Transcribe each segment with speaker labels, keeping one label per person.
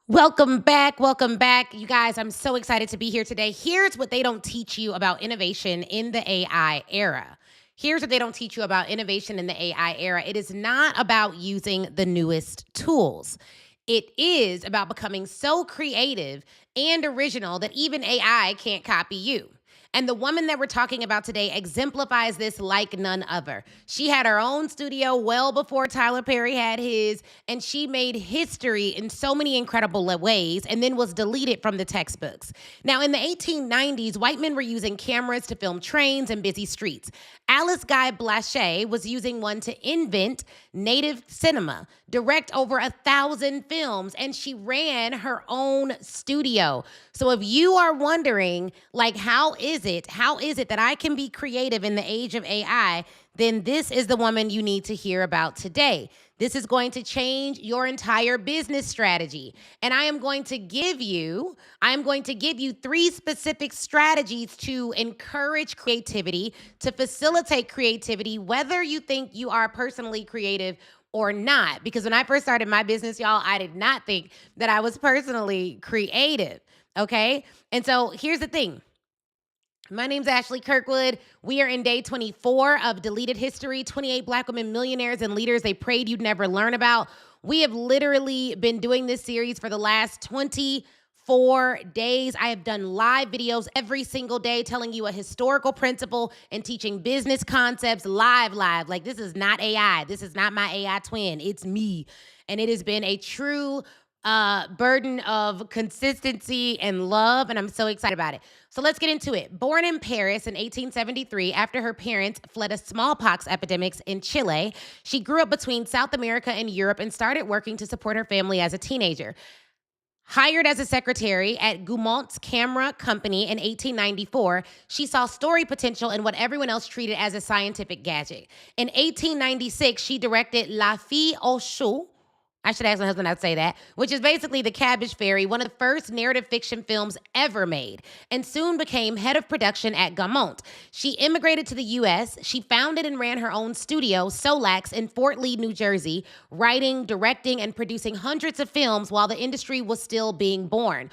Speaker 1: Welcome back. Welcome back. You guys, I'm so excited to be here today. Here's what they don't teach you about innovation in the AI era. Here's what they don't teach you about innovation in the AI era. It is not about using the newest tools. It is about becoming so creative and original that even AI can't copy you. And the woman that we're talking about today exemplifies this like none other. She had her own studio well before Tyler Perry had his, and she made history in so many incredible ways and then was deleted from the textbooks. Now, in the 1890s, white men were using cameras to film trains and busy streets. Alice Guy Blaché was using one to invent native cinema, direct over 1,000 films, and she ran her own studio. So if you are wondering, like, how is it that I can be creative in the age of AI, then this is the woman you need to hear about today. This is going to change your entire business strategy. And I am going to give you three specific strategies to encourage creativity, to facilitate creativity, whether you think you are personally creative or not. Because when I first started my business, y'all, I did not think that I was personally creative. Okay. And so here's the thing. My name's Ashley Kirkwood. We are in day 24 of Deleted History, 28 Black women millionaires and leaders they prayed you'd never learn about. We have literally been doing this series for the last 24 days. I have done live videos every single day telling you a historical principle and teaching business concepts live. Like, this is not AI. This is not my AI twin. It's me. And it has been a true burden of consistency and love, and I'm so excited about it. So let's get into it. Born in Paris in 1873, after her parents fled a smallpox epidemics in Chile, she grew up between South America and Europe and started working to support her family as a teenager. Hired as a secretary at Gaumont's camera company in 1894, she saw story potential in what everyone else treated as a scientific gadget. In 1896, she directed La Fille aux Choux. I should ask my husband how to say that, which is basically The Cabbage Fairy, one of the first narrative fiction films ever made, and soon became head of production at Gaumont. She immigrated to the U.S. She founded and ran her own studio, Solax, in Fort Lee, New Jersey, writing, directing, and producing hundreds of films while the industry was still being born.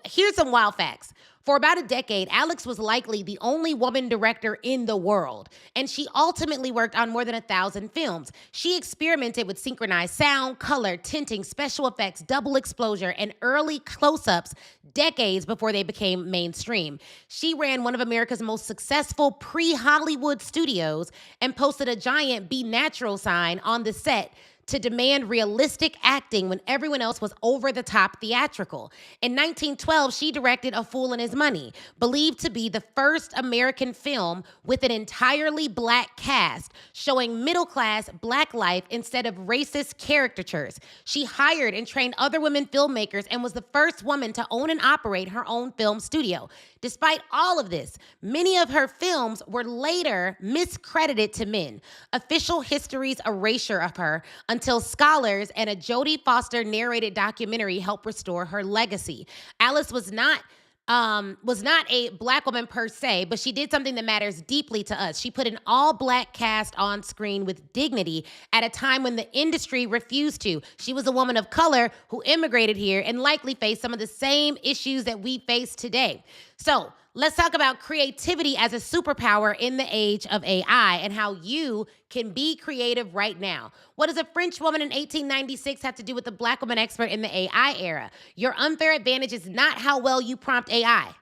Speaker 1: Here's some wild facts. For about a decade, Alex was likely the only woman director in the world, and she ultimately worked on more than 1,000 films. She experimented with synchronized sound, color, tinting, special effects, double exposure, and early close-ups decades before they became mainstream. She ran one of America's most successful pre-Hollywood studios and posted a giant "Be Natural" sign on the set to demand realistic acting when everyone else was over-the-top theatrical. In 1912, she directed A Fool and His Money, believed to be the first American film with an entirely black cast, showing middle-class black life instead of racist caricatures. She hired and trained other women filmmakers and was the first woman to own and operate her own film studio. Despite all of this, many of her films were later miscredited to men. Official history's erasure of her until scholars and a Jodie Foster narrated documentary helped restore her legacy. Alice was not a black woman per se, but she did something that matters deeply to us. She put an all-black cast on screen with dignity at a time when the industry refused to. She was a woman of color who immigrated here and likely faced some of the same issues that we face today. So let's talk about creativity as a superpower in the age of AI and how you can be creative right now. What does a French woman in 1896 have to do with a black woman expert in the AI era? Your unfair advantage is not how well you prompt AI.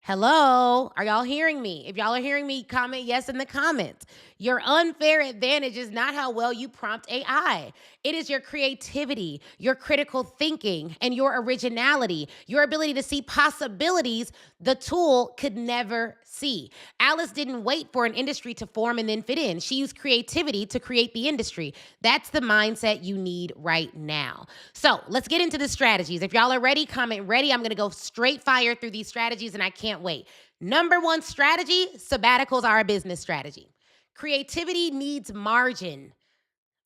Speaker 1: Hello, are y'all hearing me? If y'all are hearing me, comment yes in the comments. Your unfair advantage is not how well you prompt AI. It is your creativity, your critical thinking, and your originality, your ability to see possibilities the tool could never see. Alice didn't wait for an industry to form and then fit in. She used creativity to create the industry. That's the mindset you need right now. So let's get into the strategies. If y'all are ready, comment ready. I'm going to go straight fire through these strategies, and I can't wait. Number one strategy, sabbaticals are a business strategy. Creativity needs margin.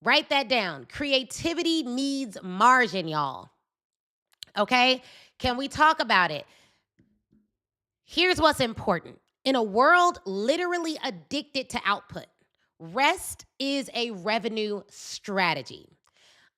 Speaker 1: Write that down. Creativity needs margin, y'all. Okay? Can we talk about it? Here's what's important. In a world literally addicted to output, rest is a revenue strategy.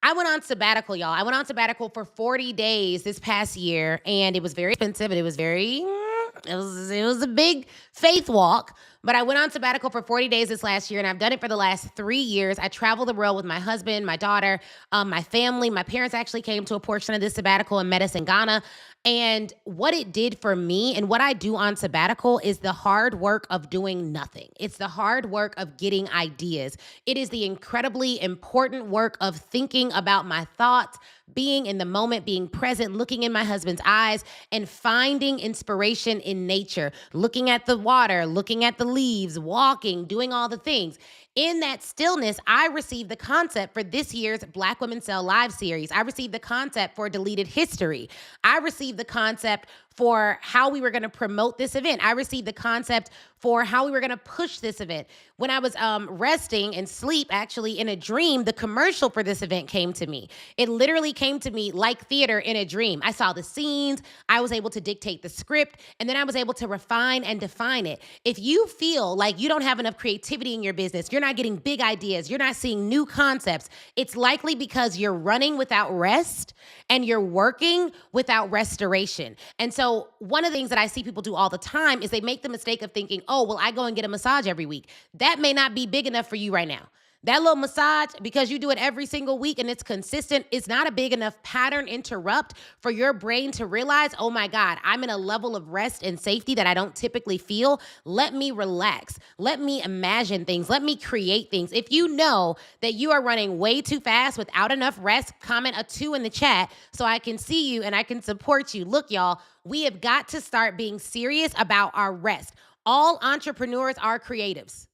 Speaker 1: I went on sabbatical, y'all. I went on sabbatical for 40 days this past year, and it was very expensive, and it was it was a big faith walk. But I went on sabbatical for 40 days this last year, and I've done it for the last 3 years. I traveled the world with my husband, my daughter, my family. My parents actually came to a portion of this sabbatical and met us in Ghana. And what it did for me and what I do on sabbatical is the hard work of doing nothing. It's the hard work of getting ideas. It is the incredibly important work of thinking about my thoughts, being in the moment, being present, looking in my husband's eyes, and finding inspiration in nature, looking at the water, looking at the leaves, walking, doing all the things. In that stillness, I received the concept for this year's Black Women Sell Live series. I received the concept for Deleted History. I received the concept for how we were going to promote this event. I received the concept for how we were going to push this event. When I was resting and sleep, actually in a dream, the commercial for this event came to me. It literally came to me like theater in a dream. I saw the scenes, I was able to dictate the script, and then I was able to refine and define it. If you feel like you don't have enough creativity in your business, you're not getting big ideas, you're not seeing new concepts, it's likely because you're running without rest and you're working without restoration. And so one of the things that I see people do all the time is they make the mistake of thinking, oh, well, I go and get a massage every week. That may not be big enough for you right now. That little massage, because you do it every single week and it's consistent, it's not a big enough pattern interrupt for your brain to realize, oh my God, I'm in a level of rest and safety that I don't typically feel. Let me relax. Let me imagine things. Let me create things. If you know that you are running way too fast without enough rest, comment a 2 in the chat so I can see you and I can support you. Look, y'all, we have got to start being serious about our rest. All entrepreneurs are creatives.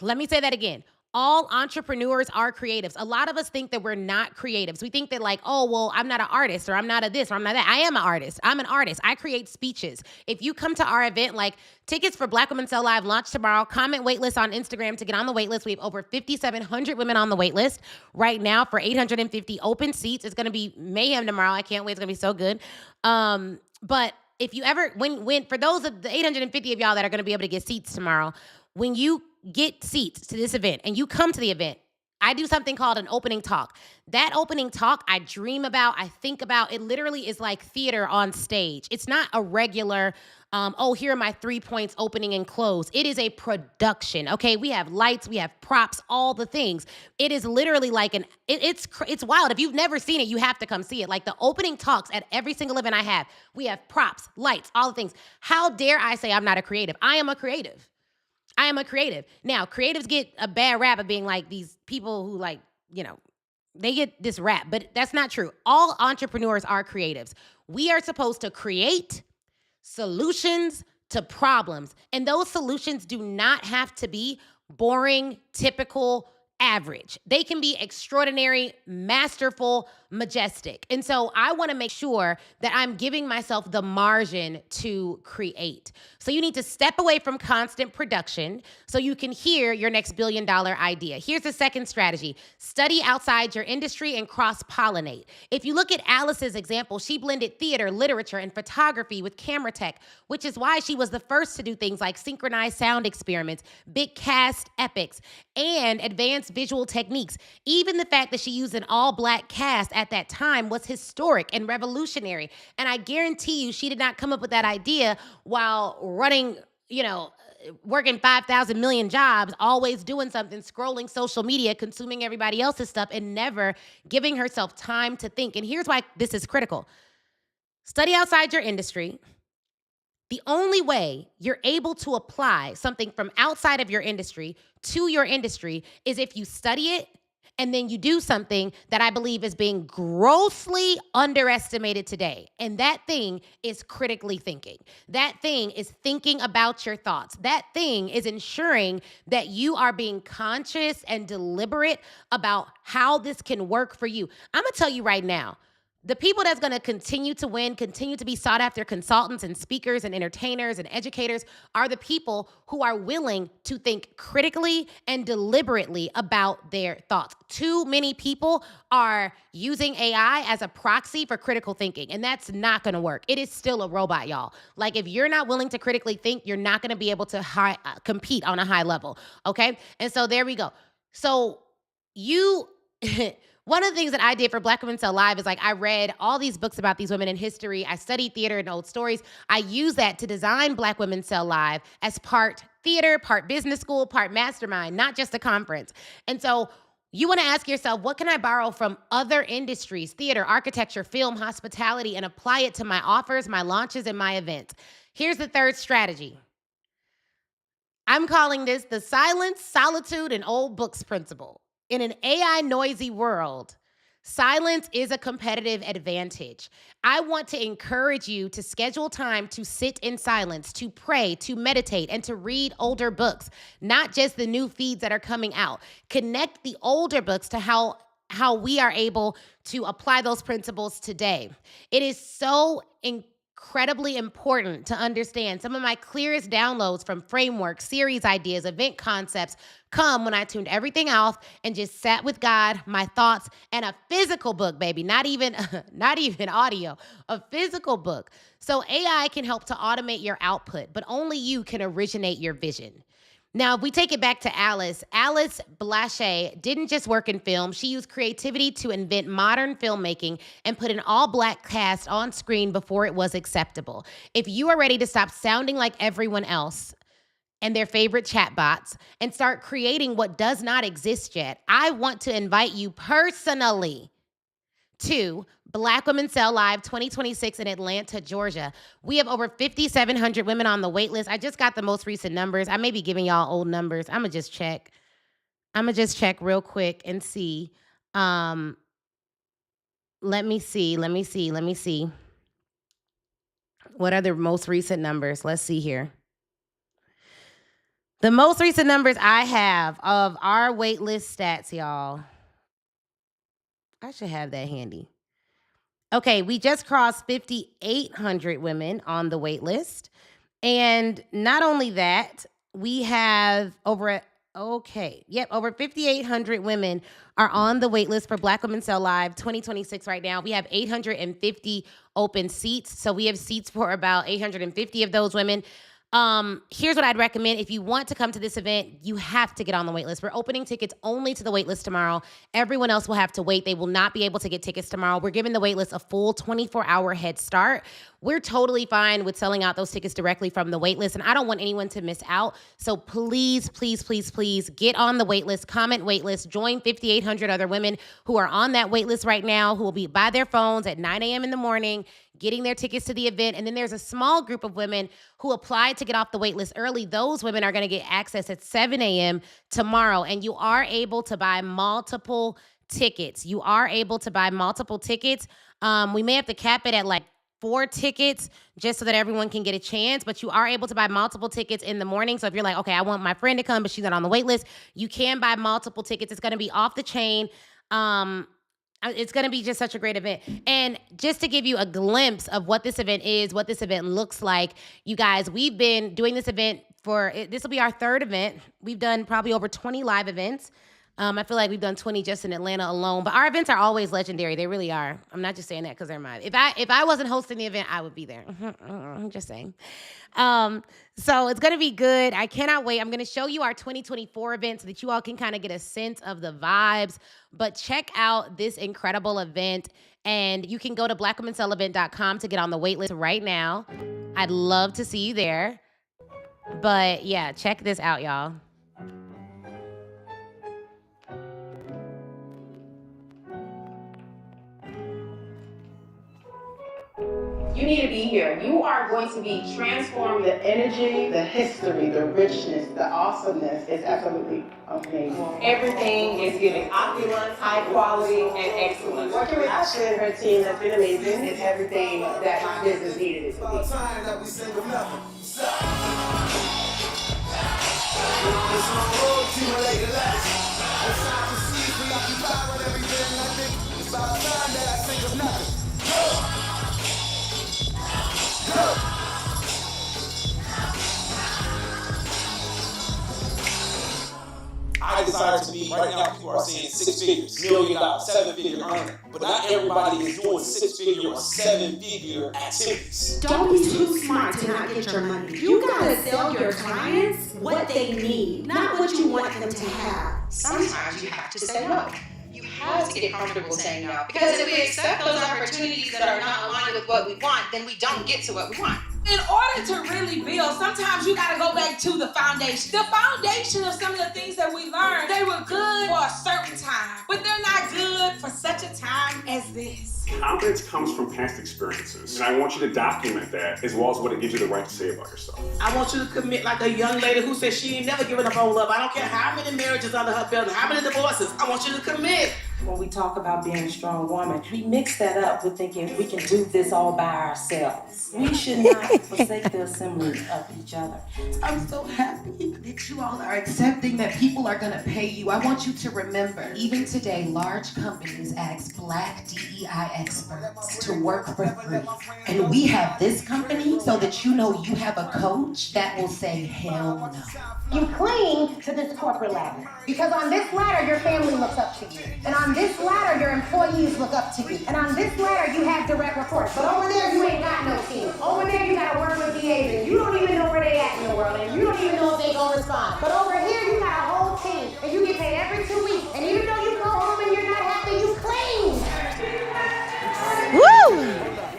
Speaker 1: Let me say that again. All entrepreneurs are creatives. A lot of us think that we're not creatives. We think that like, oh, well, I'm not an artist or I'm not a this or I'm not that. I am an artist. I'm an artist. I create speeches. If you come to our event, like tickets for Black Women Sell Live launch tomorrow, comment waitlist on Instagram to get on the waitlist. We have over 5,700 women on the waitlist right now for 850 open seats. It's going to be mayhem tomorrow. I can't wait. It's going to be so good. But if you ever, when for those of the 850 of y'all that are going to be able to get seats tomorrow, when you get seats to this event and you come to the event, I do something called an opening talk. That opening talk, I dream about, I think about. It literally is like theater on stage. It's not a regular, oh, here are my 3 points, opening and close. It is a production, okay? We have lights, we have props, all the things. It is literally like it's wild. If you've never seen it, you have to come see it. Like the opening talks at every single event I have, we have props, lights, all the things. How dare I say I'm not a creative? I am a creative. I am a creative. Now, creatives get a bad rap of being like these people who like, they get this rap, but that's not true. All entrepreneurs are creatives. We are supposed to create solutions to problems. And those solutions do not have to be boring, typical, average. They can be extraordinary, masterful, majestic. And so I want to make sure that I'm giving myself the margin to create. So you need to step away from constant production so you can hear your next billion-dollar idea. Here's the second strategy. Study outside your industry and cross-pollinate. If you look at Alice's example, she blended theater, literature, and photography with camera tech, which is why she was the first to do things like synchronized sound experiments, big cast epics, and advanced visual techniques. Even the fact that she used an all-black cast at that time was historic and revolutionary. And I guarantee you she did not come up with that idea while running, working 5,000 million jobs, always doing something, scrolling social media, consuming everybody else's stuff, and never giving herself time to think. And here's why this is critical. Study outside your industry. The only way you're able to apply something from outside of your industry to your industry is if you study it and then you do something that I believe is being grossly underestimated today. And that thing is critically thinking. That thing is thinking about your thoughts. That thing is ensuring that you are being conscious and deliberate about how this can work for you. I'm going to tell you right now, the people that's going to continue to win, continue to be sought after consultants and speakers and entertainers and educators are the people who are willing to think critically and deliberately about their thoughts. Too many people are using AI as a proxy for critical thinking, and that's not going to work. It is still a robot, y'all. Like if you're not willing to critically think, you're not going to be able to compete on a high level, okay? And so there we go. So One of the things that I did for Black Women Sell Live is like I read all these books about these women in history. I studied theater and old stories. I used that to design Black Women Sell Live as part theater, part business school, part mastermind, not just a conference. And so you want to ask yourself, what can I borrow from other industries, theater, architecture, film, hospitality, and apply it to my offers, my launches, and my events? Here's the third strategy. I'm calling this the silence, solitude, and old books principle. In an AI noisy world, silence is a competitive advantage. I want to encourage you to schedule time to sit in silence, to pray, to meditate, and to read older books, not just the new feeds that are coming out. Connect the older books to how we are able to apply those principles today. It is so incredibly important to understand some of my clearest downloads from frameworks, series ideas, event concepts come when I tuned everything off and just sat with God, my thoughts, and a physical book, baby, not even audio, a physical book. So AI can help to automate your output, but only you can originate your vision. Now, if we take it back to Alice Blaché didn't just work in film. She used creativity to invent modern filmmaking and put an all-Black cast on screen before it was acceptable. If you are ready to stop sounding like everyone else and their favorite chatbots and start creating what does not exist yet, I want to invite you personally to Black Women Sell Live 2026 in Atlanta, Georgia. We have over 5,700 women on the wait list. I just got the most recent numbers. I may be giving y'all old numbers. I'm going to just check real quick and see. Let me see. What are the most recent numbers? Let's see here. The most recent numbers I have of our wait list stats, y'all. I should have that handy. Okay, we just crossed 5,800 women on the wait list. And not only that, we have over 5,800 women are on the wait list for Black Women Sell Live 2026 right now. We have 850 open seats. So we have seats for about 850 of those women. Here's what I'd recommend. If you want to come to this event, you have to get on the wait list. We're opening tickets only to the wait list tomorrow. Everyone else will have to wait. They will not be able to get tickets tomorrow. We're giving the wait list a full 24-hour head start. We're totally fine with selling out those tickets directly from the wait list, and I don't want anyone to miss out. So please, please, please, please get on the wait list, comment wait list, join 5,800 other women who are on that wait list right now, who will be by their phones at 9 a.m. in the morning, getting their tickets to the event. And then there's a small group of women who applied to get off the wait list early. Those women are going to get access at 7 a.m. tomorrow. And you are able to buy multiple tickets. We may have to cap it at like 4 tickets just so that everyone can get a chance, but you are able to buy multiple tickets in the morning. So if you're like, okay, I want my friend to come, but she's not on the wait list, you can buy multiple tickets. It's going to be off the chain. It's going to be just such a great event. And just to give you a glimpse of what this event is, what this event looks like, you guys, we've been doing this event this will be our 3rd event. We've done probably over 20 live events. I feel like we've done 20 just in Atlanta alone, but our events are always legendary. They really are. I'm not just saying that because they're mine. If I wasn't hosting the event, I would be there. I'm just saying. So it's going to be good. I cannot wait. I'm going to show you our 2024 event so that you all can kind of get a sense of the vibes, but check out this incredible event. And you can go to blackwomenselevent.com to get on the wait list right now. I'd love to see you there. But yeah, check this out, y'all.
Speaker 2: You need to be here. You are going to be transformed. The energy, the history, the richness, the awesomeness is absolutely amazing. Everything is giving opulence, high quality, and excellence. Working with Ashley and her team has been amazing. It's everything that my business needed it to be.
Speaker 3: I desire to be, right now people are saying 6 figures, $1 million, 7-figure earner. But not everybody is doing 6-figure or 7-figure activities.
Speaker 4: Don't be too smart to not get your money. You gotta sell your clients what they need, not what you want them to have.
Speaker 5: Sometimes you have to say no. You have to get comfortable saying no. Because if we accept those opportunities that are not aligned with what we want, then we don't get to what we want.
Speaker 6: In order to really build, sometimes you gotta go back to the foundation. The foundation of some of the things that we learned, they were good for a certain time, but they're not good for such a time as this.
Speaker 7: Confidence comes from past experiences, and I want you to document that as well as what it gives you the right to say about yourself.
Speaker 8: I want you to commit like a young lady who says she ain't never given up on love. I don't care how many marriages under her belt, how many divorces. I want you to commit.
Speaker 9: When we talk about being a strong woman, we mix that up with thinking we can do this all by ourselves. We should not forsake the assembly of each other.
Speaker 10: I'm so happy that you all are accepting that people are gonna pay you. I want you to remember, even today, large companies ask Black DEI experts to work for free. And we have this company so that you know you have a coach that will say, hell no.
Speaker 2: You cling to this corporate ladder because on this ladder your family looks up to you, and on this ladder your employees look up to you, and on this ladder you have direct reports. But over there you ain't got no team. Over there you gotta work with DAs, and you don't even know where they at in the world, and you don't even know if they gonna respond. But over here you got a whole team, and you get paid every 2 weeks, and even though you go home and you're not happy, you cling.
Speaker 1: Woo!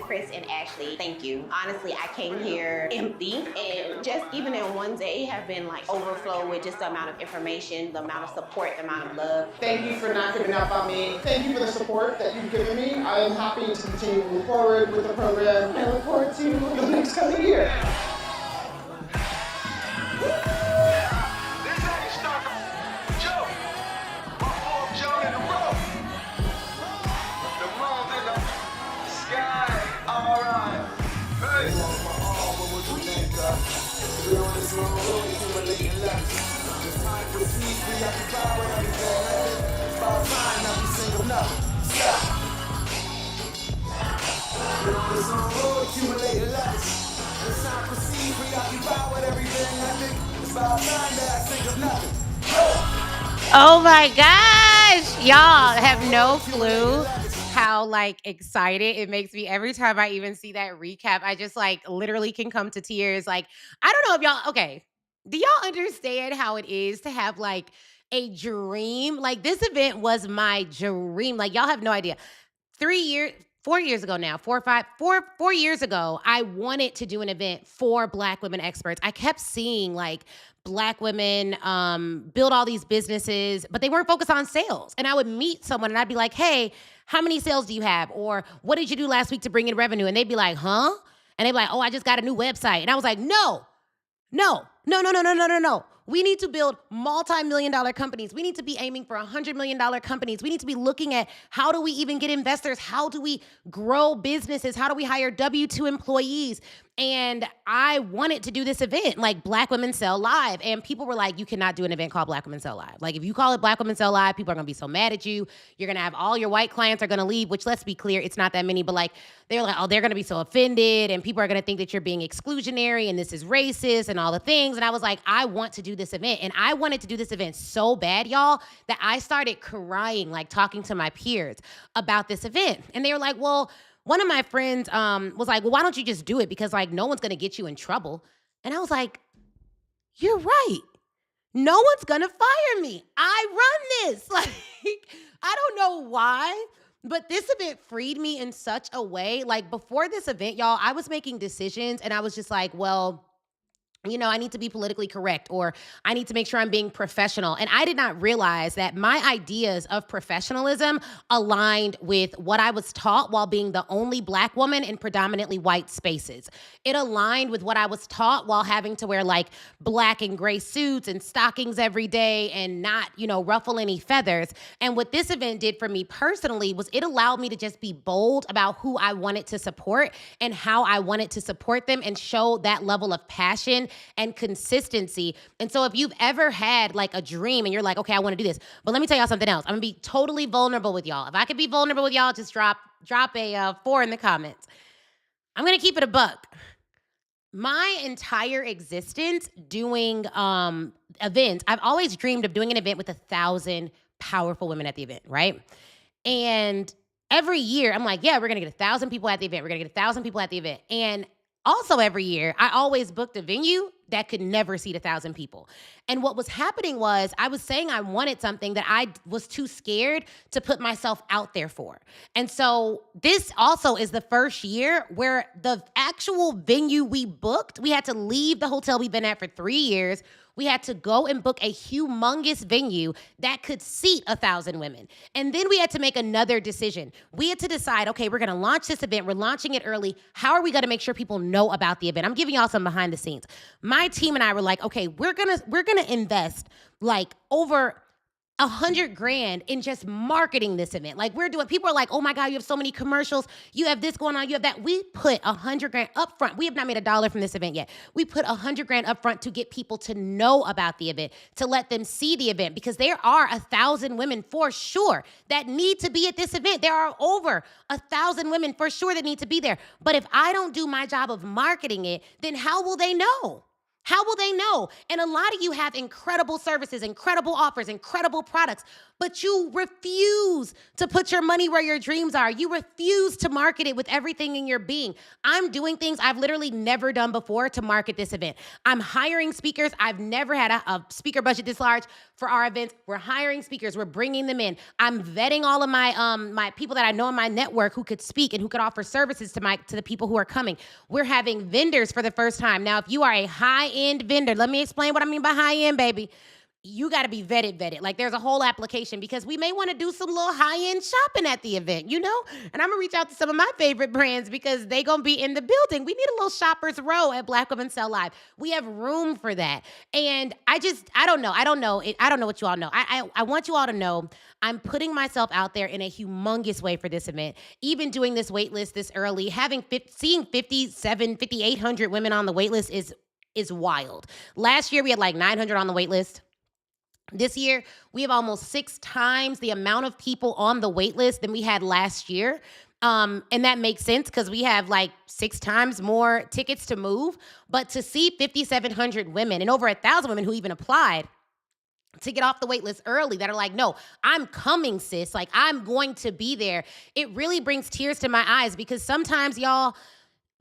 Speaker 11: Chris and Ashley, thank you. Honestly, I came here empty, and just even in one day have been like overflow with just the amount of information, the amount of support, the amount of love.
Speaker 12: Thank you for not giving up on me. Thank you for the support that you've given me. I am happy to continue to move forward with the program and look forward to the next coming year.
Speaker 1: Oh my gosh, y'all have no clue how like excited it makes me every time I even see that recap. I just like literally can come to tears. Like, I don't know if y'all, okay, do y'all understand how it is to have like a dream? Like, this event was my dream. Like, y'all have no idea. 4 years ago now, 4 years ago, I wanted to do an event for Black women experts. I kept seeing like Black women build all these businesses, but they weren't focused on sales. And I would meet someone and I'd be like, hey, how many sales do you have? Or what did you do last week to bring in revenue? And they'd be like, huh? And they'd be like, oh, I just got a new website. And I was like, no. We need to build multi-million-dollar companies. We need to be aiming for $100 million companies. We need to be looking at how do we even get investors? How do we grow businesses? How do we hire W-2 employees? And I wanted to do this event, like Black Women Sell Live. And people were like, you cannot do an event called Black Women Sell Live. Like, if you call it Black Women Sell Live, people are gonna be so mad at you. You're gonna have all your white clients are gonna leave, which, let's be clear, it's not that many, but like, they're like, oh, they're gonna be so offended, and people are gonna think that you're being exclusionary and this is racist and all the things. And I was like, I want to do this event. And I wanted to do this event so bad, y'all, that I started crying, like talking to my peers about this event. And they were like, well, one of my friends was like, well, why don't you just do it? Because like, no one's gonna get you in trouble. And I was like, you're right. No one's gonna fire me. I run this. Like, I don't know why, but this event freed me in such a way. Like, before this event, y'all, I was making decisions and I was just like, well, you know, I need to be politically correct, or I need to make sure I'm being professional. And I did not realize that my ideas of professionalism aligned with what I was taught while being the only Black woman in predominantly white spaces. It aligned with what I was taught while having to wear like black and gray suits and stockings every day and not, you know, ruffle any feathers. And what this event did for me personally was it allowed me to just be bold about who I wanted to support and how I wanted to support them and show that level of passion and consistency. And so if you've ever had like a dream and you're like, okay, I want to do this, but let me tell y'all something else. I'm gonna be totally vulnerable with y'all. If I could be vulnerable with y'all, just drop a 4 in the comments. I'm gonna keep it a buck. My entire existence doing events, I've always dreamed of doing an event with 1,000 powerful women at the event, right? And every year I'm like, yeah, we're gonna get 1,000 people at the event. We're gonna get 1,000 people at the event. And also every year, I always booked a venue that could never seat 1,000 people. And what was happening was I was saying I wanted something that I was too scared to put myself out there for. And so this also is the first year where the actual venue we booked, we had to leave the hotel we've been at for 3 years. We had to go and book a humongous venue that could seat 1,000 women. And then we had to make another decision. We had to decide, okay, we're gonna launch this event. We're launching it early. How are we gonna make sure people know about the event? I'm giving y'all some behind the scenes. My team and I were like, okay, we're gonna invest like over $100,000 in just marketing this event. Like people are like, oh my God, you have so many commercials. You have this going on, you have that. We put $100,000 up front. We have not made $1 from this event yet. We put $100,000 up front to get people to know about the event, to let them see the event, because there are 1,000 women for sure that need to be at this event. There are over 1,000 women for sure that need to be there. But if I don't do my job of marketing it, then how will they know? How will they know? And a lot of you have incredible services, incredible offers, incredible products, but you refuse to put your money where your dreams are. You refuse to market it with everything in your being. I'm doing things I've literally never done before to market this event. I'm hiring speakers. I've never had a speaker budget this large for our events. We're hiring speakers. We're bringing them in. I'm vetting all of my people that I know in my network who could speak and who could offer services to the people who are coming. We're having vendors for the first time. Now, if you are a high-end vendor, let me explain what I mean by high-end, baby. You got to be vetted. Like there's a whole application because we may want to do some little high-end shopping at the event, you know? And I'm going to reach out to some of my favorite brands because they going to be in the building. We need a little shopper's row at Black Women Sell Live. We have room for that. And I don't know. I don't know what you all know. I want you all to know I'm putting myself out there in a humongous way for this event. Even doing this wait list this early, seeing 5,800 women on the wait list is wild. Last year we had like 900 on the wait list. This year, we have almost 6 times the amount of people on the wait list than we had last year. And that makes sense because we have like 6 times more tickets to move. But to see 5,700 women and over 1,000 women who even applied to get off the wait list early that are like, no, I'm coming, sis. Like, I'm going to be there. It really brings tears to my eyes because sometimes, y'all,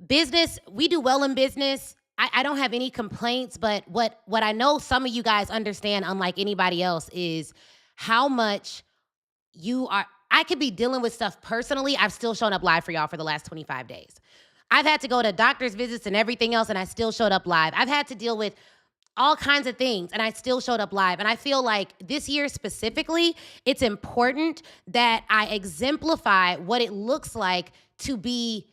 Speaker 1: business, we do well in business. I don't have any complaints, but what I know some of you guys understand, unlike anybody else, is how much I could be dealing with stuff personally. I've still shown up live for y'all for the last 25 days. I've had to go to doctor's visits and everything else, and I still showed up live. I've had to deal with all kinds of things, and I still showed up live. And I feel like this year specifically, it's important that I exemplify what it looks like to be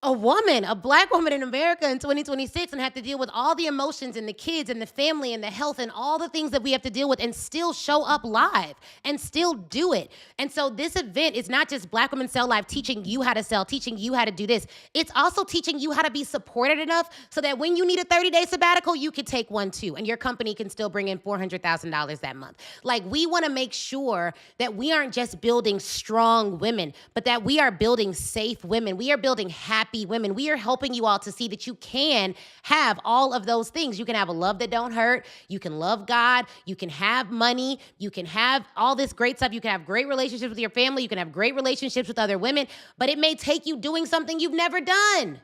Speaker 1: a woman, a Black woman in America in 2026 and have to deal with all the emotions and the kids and the family and the health and all the things that we have to deal with and still show up live and still do it. And so this event is not just Black Women Sell Live teaching you how to sell, teaching you how to do this. It's also teaching you how to be supported enough so that when you need a 30-day sabbatical, you can take one too, and your company can still bring in $400,000 that month. Like, we want to make sure that we aren't just building strong women, but that we are building safe women. We are building happy women. We are helping you all to see that you can have all of those things. You can have a love that don't hurt. You can love God. You can have money. You can have all this great stuff. You can have great relationships with your family. You can have great relationships with other women, but it may take you doing something you've never done.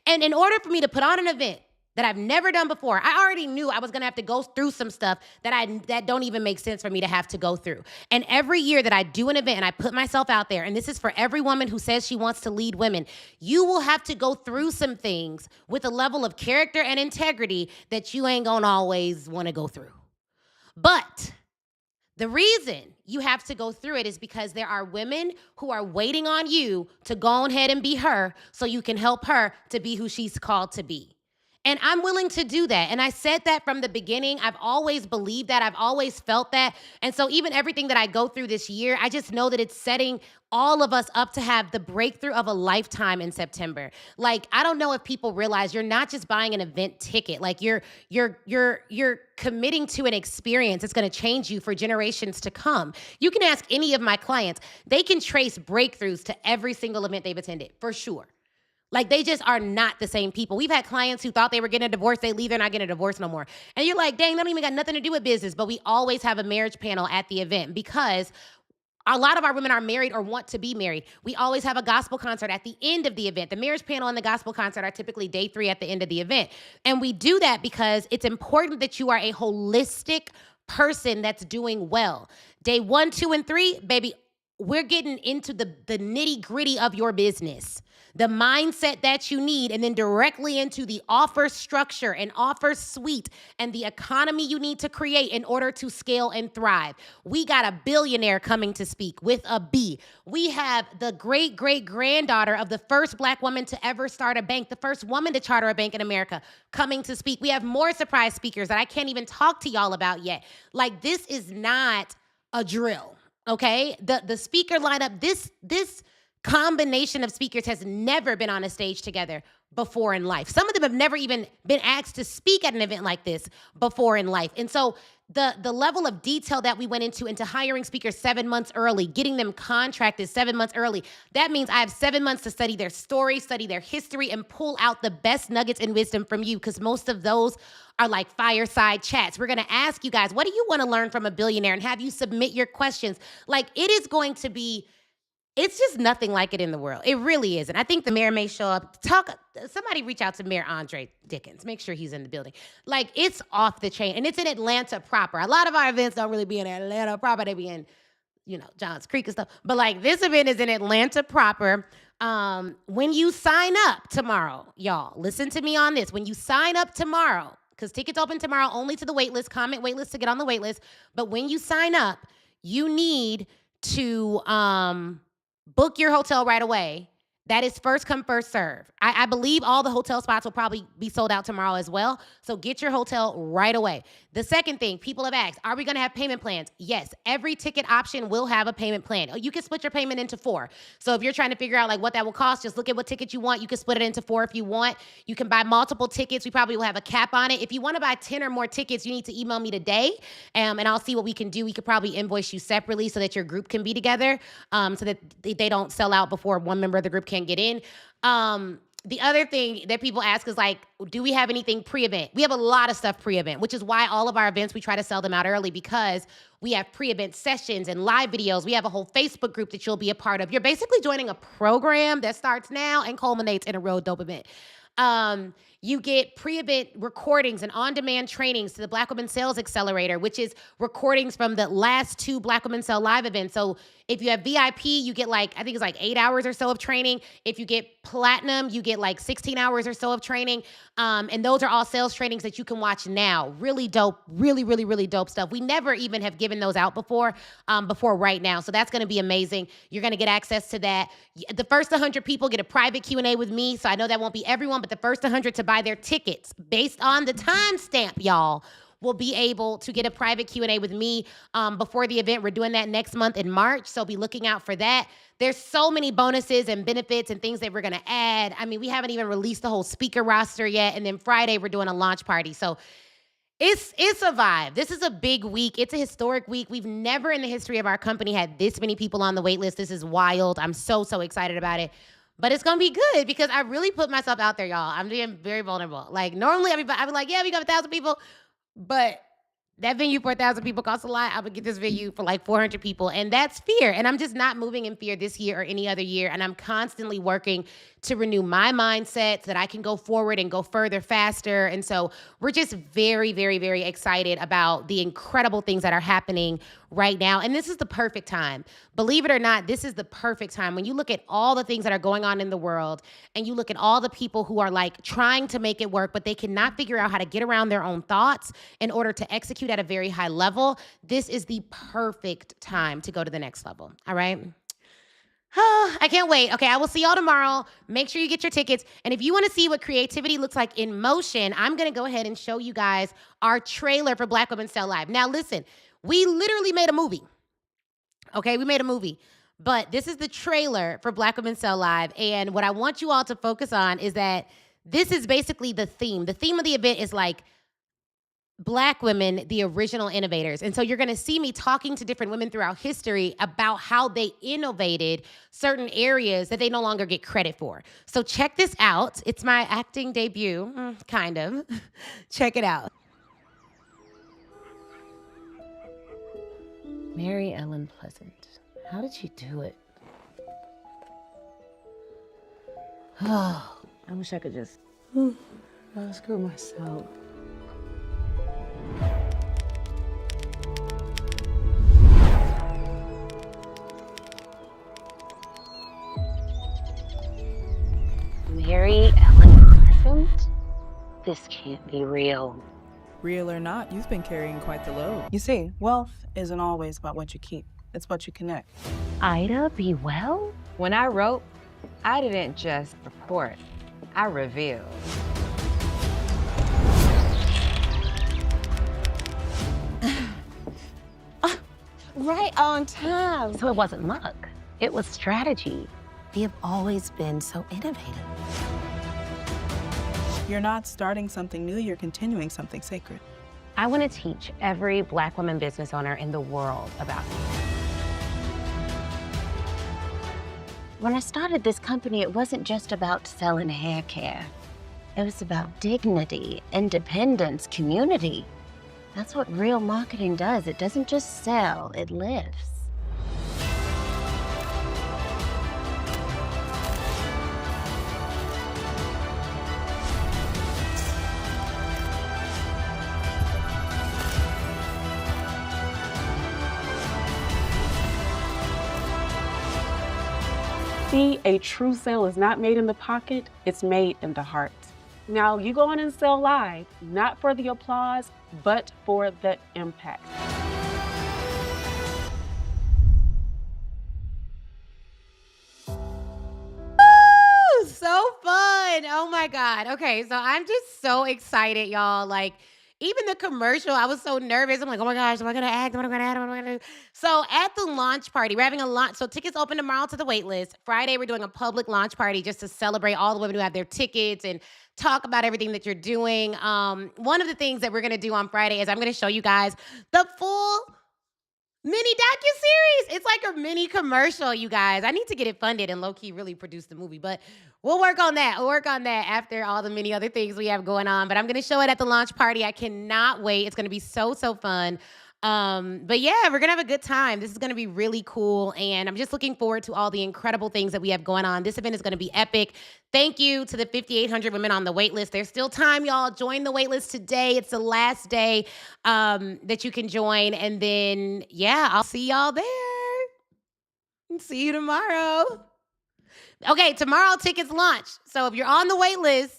Speaker 1: And in order for me to put on an event that I've never done before, I already knew I was going to have to go through some stuff that don't even make sense for me to have to go through. And every year that I do an event and I put myself out there, and this is for every woman who says she wants to lead women, you will have to go through some things with a level of character and integrity that you ain't going to always want to go through. But the reason you have to go through it is because there are women who are waiting on you to go ahead and be her so you can help her to be who she's called to be. And I'm willing to do that. And I said that from the beginning. I've always believed that. I've always felt that. And so even everything that I go through this year, I just know that it's setting all of us up to have the breakthrough of a lifetime in September. Like, I don't know if people realize you're not just buying an event ticket. Like, you're committing to an experience that's going to change you for generations to come. You can ask any of my clients. They can trace breakthroughs to every single event they've attended, for sure. Like, they just are not the same people. We've had clients who thought they were getting a divorce. They leave, they're not getting a divorce no more. And you're like, dang, that don't even got nothing to do with business. But we always have a marriage panel at the event because A lot of our women are married or want to be married. We always have a gospel concert at the end of the event. The marriage panel and the gospel concert are typically day 3 at the end of the event. And we do that because it's important that you are a holistic person that's doing well. Day 1, 2, and 3, baby, we're getting into the nitty-gritty of your business, the mindset that you need, and then directly into the offer structure and offer suite and the economy you need to create in order to scale and thrive. We got a billionaire coming to speak with a B. We have the great-great-granddaughter of the first Black woman to ever start a bank, the first woman to charter a bank in America, coming to speak. We have more surprise speakers that I can't even talk to y'all about yet. Like, this is not a drill. Okay, the speaker lineup, this combination of speakers has never been on a stage together before in life. Some of them have never even been asked to speak at an event like this before in life. And so the level of detail that we went into hiring speakers 7 months early, getting them contracted 7 months early, that means I have 7 months to study their story, study their history, and pull out the best nuggets and wisdom from you, because most of those are like fireside chats. We're gonna ask you guys, what do you wanna learn from a billionaire, and have you submit your questions. Like, it is going to be, it's just nothing like it in the world. It really is. And I think the mayor may show up. Somebody reach out to Mayor Andre Dickens. Make sure he's in the building. Like, it's off the chain. And it's in Atlanta proper. A lot of our events don't really be in Atlanta proper. They be in, Johns Creek and stuff. But like, this event is in Atlanta proper. When you sign up tomorrow, y'all, listen to me on this. When you sign up tomorrow, because tickets open tomorrow only to the wait list, comment wait list to get on the wait list. But when you sign up, you need to book your hotel right away. That is first come, first serve. I believe all the hotel spots will probably be sold out tomorrow as well. So get your hotel right away. The second thing, people have asked, are we going to have payment plans? Yes, every ticket option will have a payment plan. You can split your payment into 4. So if you're trying to figure out like what that will cost, just look at what ticket you want. You can split it into 4 if you want. You can buy multiple tickets. We probably will have a cap on it. If you want to buy 10 or more tickets, you need to email me today, and I'll see what we can do. We could probably invoice you separately so that your group can be together, so that they don't sell out before one member of the group can't get in. The other thing that people ask is like, do we have anything pre-event? We have a lot of stuff pre-event, which is why all of our events, we try to sell them out early, because we have pre-event sessions and live videos. We have a whole Facebook group that you'll be a part of. You're basically joining a program that starts now and culminates in a real dope event. You get pre-event recordings and on-demand trainings to the Black Women Sales Accelerator, which is recordings from the last 2 Black Women Sell Live events. So if you have VIP, you get like, I think it's like 8 hours or so of training. If you get Platinum, you get like 16 hours or so of training. And those are all sales trainings that you can watch now. Really dope, really, really, really dope stuff. We never even have given those out before right now. So that's going to be amazing. You're going to get access to that. The first 100 people get a private Q&A with me. So I know that won't be everyone, but the first 100 to buy their tickets based on the timestamp, y'all, will be able to get a private Q&A with me before the event. We're doing that next month in March, so be looking out for that. There's so many bonuses and benefits and things that we're going to add. I mean, we haven't even released the whole speaker roster yet, and then Friday we're doing a launch party. So it's a vibe. This is a big week. It's a historic week. We've never in the history of our company had this many people on the wait list. This is wild. I'm so excited about it. But it's going to be good because I really put myself out there, y'all. I'm being very vulnerable. Like, normally I'd be like, yeah, we got 1,000 people. But that venue for 1,000 people costs a lot. I'm going to get this venue for like 400 people. And that's fear. And I'm just not moving in fear this year or any other year. And I'm constantly working to renew my mindset so that I can go forward and go further, faster. And so we're just very, very, very excited about the incredible things that are happening right now. And this is the perfect time. Believe it or not, this is the perfect time. When you look at all the things that are going on in the world and you look at all the people who are like trying to make it work, but they cannot figure out how to get around their own thoughts in order to execute at a very high level, this is the perfect time to go to the next level. All right? I can't wait. Okay, I will see y'all tomorrow. Make sure you get your tickets. And if you want to see what creativity looks like in motion, I'm going to go ahead and show you guys our trailer for Black Women Sell Live. Now, listen, we literally made a movie. Okay, we made a movie. But this is the trailer for Black Women Sell Live. And what I want you all to focus on is that this is basically the theme. The theme of the event is like Black women, the original innovators. And so you're going to see me talking to different women throughout history about how they innovated certain areas that they no longer get credit for. So check this out. It's my acting debut, kind of. Check it out. Mary Ellen Pleasant. How did she do it? Oh, I wish I could just screw myself.
Speaker 13: Mary Ellen Griffin? This can't be real.
Speaker 14: Real or not, you've been carrying quite the load. You see, wealth isn't always about what you keep. It's what you connect.
Speaker 13: Ida B. Well?
Speaker 15: When I wrote, I didn't just report, I revealed.
Speaker 13: Right on time. So it wasn't luck. It was strategy.
Speaker 16: We have always been so innovative.
Speaker 14: You're not starting something new, you're continuing something sacred.
Speaker 13: I want to teach every Black woman business owner in the world about it. When I started this company, it wasn't just about selling hair care. It was about dignity, independence, community. That's what real marketing does. It doesn't just sell, it lives.
Speaker 17: See, a true sale is not made in the pocket, it's made in the heart. Now, you go on and sell live, not for the applause, but for the impact.
Speaker 1: Woo! So fun. Oh my God. Okay, so I'm just so excited, y'all. Like, even the commercial, I was so nervous. I'm like, oh my gosh, am I gonna act? What am I gonna add? What am I gonna do? So at the launch party, we're having a launch. So tickets open tomorrow to the wait list. Friday, we're doing a public launch party just to celebrate all the women who have their tickets and talk about everything that you're doing. One of the things that we're gonna do on Friday is I'm gonna show you guys the full mini docuseries. It's like a mini commercial, you guys. I need to get it funded and low-key really produce the movie, but we'll work on that. We'll work on that after all the many other things we have going on. But I'm going to show it at the launch party. I cannot wait. It's going to be so, so fun. But yeah, we're going to have a good time. This is going to be really cool. And I'm just looking forward to all the incredible things that we have going on. This event is going to be epic. Thank you to the 5,800 women on the wait list. There's still time, y'all. Join the wait list today. It's the last day that you can join. And then, yeah, I'll see y'all there. See you tomorrow. Okay, tomorrow tickets launch. So if you're on the wait list,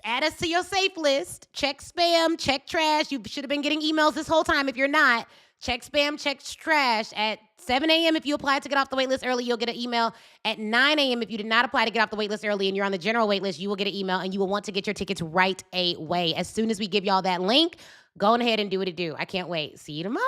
Speaker 1: add us to your safe list. Check spam, check trash. You should have been getting emails this whole time. If you're not, check spam, check trash. At 7 a.m. if you applied to get off the wait list early, you'll get an email. At 9 a.m. if you did not apply to get off the wait list early and you're on the general wait list, you will get an email and you will want to get your tickets right away. As soon as we give y'all that link, go on ahead and do what it do. I can't wait. See you tomorrow.